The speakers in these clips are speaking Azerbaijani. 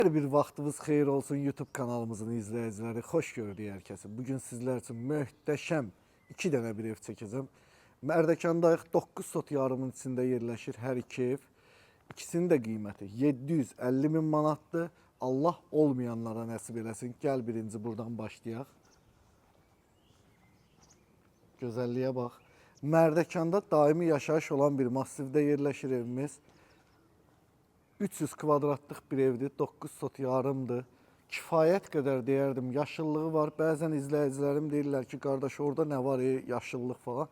Her bir vaxtınız xeyir olsun YouTube kanalımızın izləyiciləri. Xoş gördük hər kəsi. Bugün sizlər üçün möhtəşəm 2 dənə bir ev çəkəcəm. Mərdəkandayıq. 9 sot yarımın içində yerləşir hər iki ev. İkisinin də qiyməti 750 min manatdır. Allah olmayanlara nəsib eləsin. Gəl birinci buradan başlayaq. Gözəlliyə bax. Mərdəkanda daimi yaşayış olan bir massivdə yerləşir evimiz. 300 kvadratlıq bir evdir, 9 sot yarımdır. Kifayət qədər deyərdim, yaşıllığı var. Bəzən izləyicilərim deyirlər ki, qardaş orada nə var, yaşıllıq falan.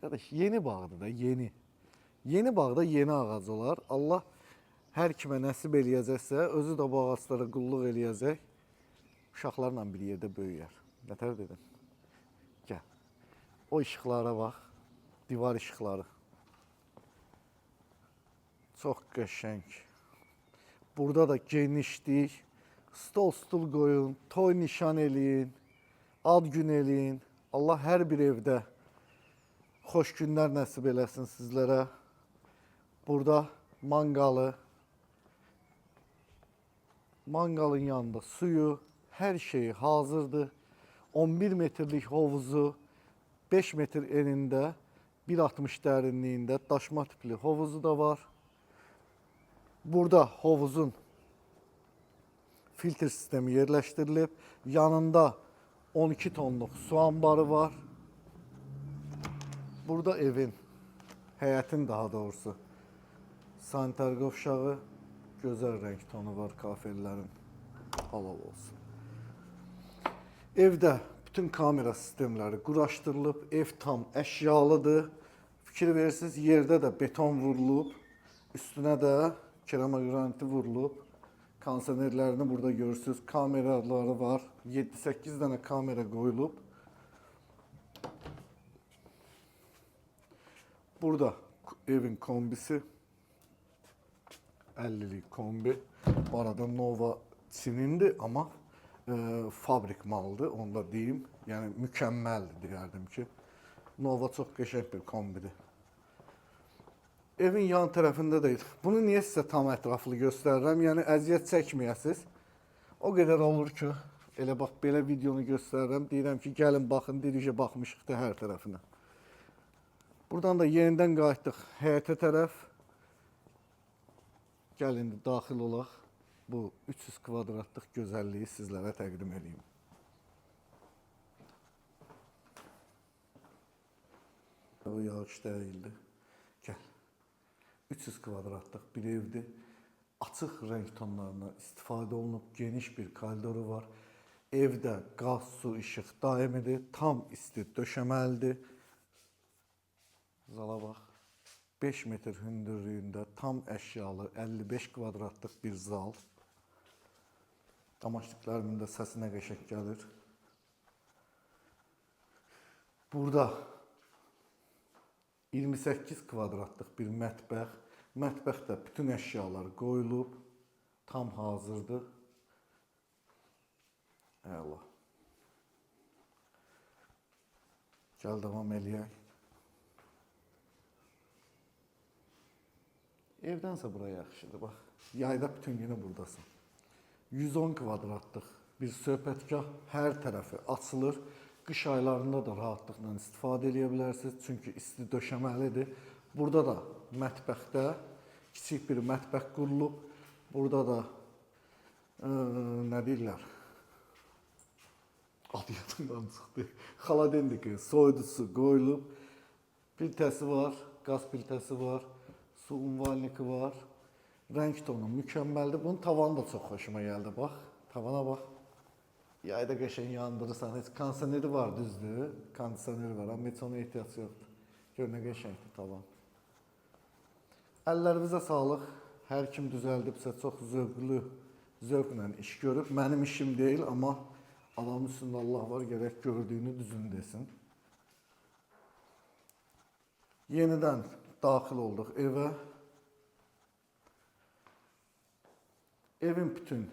Qardaş, yeni bağdır da, yeni. Yeni bağda yeni ağac olar. Allah hər kimə nəsib eləyəcəksə, özü də bu ağaclara qulluq eləyəcək. Uşaqlarla bir yerdə böyüyər. Nətər dedim? Gəl. O işıqlara bax, divar işıqları. Çox qəşəng. Burada da genişlik, stol qoyun, toy nişan eləyin, ad gün eləyin. Allah hər bir evdə xoş günlər nəsib eləsin sizlərə. Burada manqalı, manqalın yanında suyu, hər şeyi hazırdır. 11 metrlik hovuzu, 5 metr enində, 1.60 dərinliyində daşma tipli hovuzu da var. Burada hovuzun filtre sistemi yerləşdirilib. Yanında 12 tonluq su ambarı var. Burada evin, həyətin daha doğrusu sanitar qovşağı, gözəl rəng tonu var kafellərin. Halal olsun. Evdə bütün kamera sistemləri quraşdırılıb. Ev tam əşyalıdır. Fikir verirsiniz, yerdə də beton vurulub. Üstünə də keramograniti vurulub. Kondisionerlərini burada görürsünüz. Kameraları var. 7-8 dənə kamera qoyulub. Burada evin kombisi. 50'lik kombi. Bu arada Nova Çin'indi ama fabrik malıdır. Onu da deyim. Yani mükemmeldi deyərdim ki. Nova çok qəşəng bir kombidir. Evin yan tərəfində də bunu niyə sizə tam ətraflı göstərirəm? Yəni əziyyət çəkməyəsiniz. O qədər olur ki, elə bax belə videonu göstərirəm. Deyirəm ki, gəlin baxın, diricə baxmışıq da hər tərəfinə. Buradan da yenidən qayıtdıq həyətə tərəf. Gəlin indi daxil olaq. Bu 300 kvadratlıq gözəlliyi sizlərə təqdim edeyim. O yağış dəyildi. Gəl. 300 kvadratlıq bir evdir. Açıq rəng tonlarına istifadə olunub, geniş bir koridoru var. Evdə qaz, su, işıq daimidir. Tam isti döşəməlidir. Zala bax. 5 metr hündürlüyündə tam əşyalı 55 kvadratlıq bir zal. Damaşdıqlarımın da səsinə qəşəng gəlir. Burada 28 kvadratlıq bir mətbəx. Mətbəxdə bütün əşyalar qoyulub, tam hazırdır. Əla. Gəl davam eləyək. Evdənsə bura yaxşıdır, bax. Yayda bütün günü buradasın. 110 kvadratlıq bir söhbətgah, hər tərəfi açılır. Qış aylarında da rahatlıqla istifadə edə bilərsiniz, çünki isti döşəməlidir. Burada da mətbəxdə kiçik bir mətbəx qurulub. Burada da nə deyirlər? Adı yadımdan çıxdı. Xaladelniki, soyuducusu qoyulub. Piltəsi var, qaz piltəsi var, su umvalniki var. Rəng tonu mükəmməldir. Bunun tavanı da çox xoşuma gəldi, bax. Tavana bax. Yayda qəşəng yandırırsan, heç kondisioneri var, düzdür. Kondisioneri var, amma heç ona ehtiyac yoxdur. Gör nə qəşəngdir tavan. Əllərinizə sağlıq. Hər kim düzəldibsə çox zövqlə iş görüb. Mənim işim deyil, amma adamın üstündə Allah var, gərək gördüyünü düzün desin. Yenidən daxil olduq evə. Evin bütün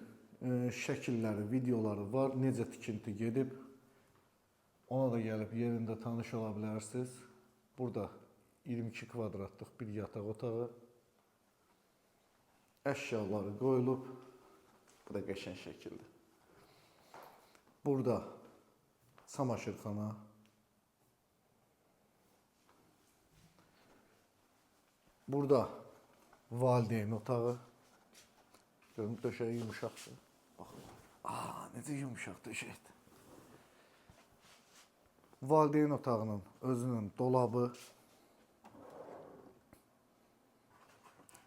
şəkilləri, videoları var, necə tikinti gedib. Ona da gəlib yerində tanış ola bilərsiniz. Burada 22 kvadratlıq bir yataq otağı. Əşyaları qoyulub. Bu da qəşəng şəkildir. Burada çamaşırxana. Burada valideyn otağı. Görün döşəyi yumuşaqdır. Baxın. Necə yumuşaq döşəkdir. Valideyn otağının özünün dolabı.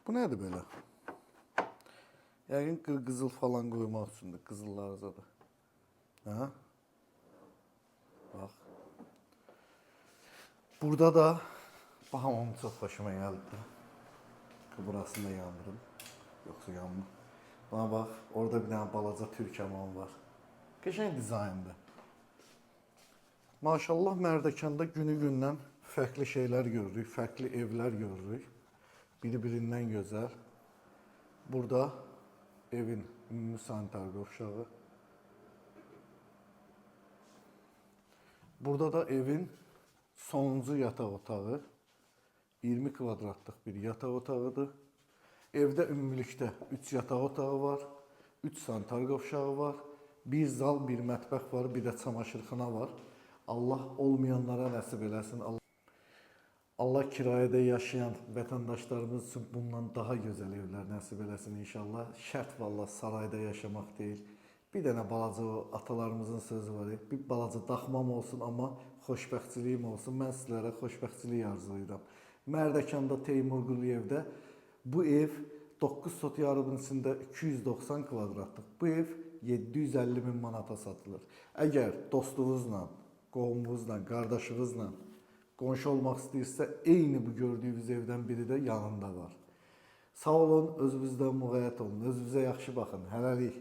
Bu nədir belə? Yəqin qırqızıl falan qoymaq üçündür. Qızıllar zadı. Hə? Bax. Burada da baxın onun çox xoşuma gəldi. Burasını da yandırım. Yoxsa yanmır. Bana bax, orada bir dənə balaca türk hamamı var. Qəşəng dizayndır. Maşallah Mərdəkanda günü-gündən fərqli şeylər görürük, fərqli evlər görürük. Biri-birindən gözəl. Burada evin ümumi sanitar qovşağı. Burada da evin sonuncu yataq otağı. 20 kvadratlıq bir yataq otağıdır. Evdə ümumilikdə 3 yataq otağı var, 3 sanitar qovşağı var, bir zal, bir mətbəx var, bir də çamaşırxana var. Allah olmayanlara nəsib eləsin. Allah kirayədə yaşayan vətəndaşlarımız üçün bundan daha gözəl evlər nəsib eləsin inşallah. Şərt valla sarayda yaşamaq deyil. Bir dənə balaca o atalarımızın sözü var. Bir balaca daxmam olsun, amma xoşbəxtçiliyim olsun. Mən sizlərə xoşbəxtçilik arzulayıram. Mərdəkanda Teymur Quliyevdə bu ev 9 sot yarımın içində 290 kvadratlıq. Bu ev 750 min manata satılır. Əgər dostunuzla, qohumunuzla, qardaşınızla qonşu olmaq istəyirsə, eyni bu gördüyünüz evdən biri də yanında var. Sağ olun, özünüzdən müğayət olun, özünüzə yaxşı baxın. Hələlik.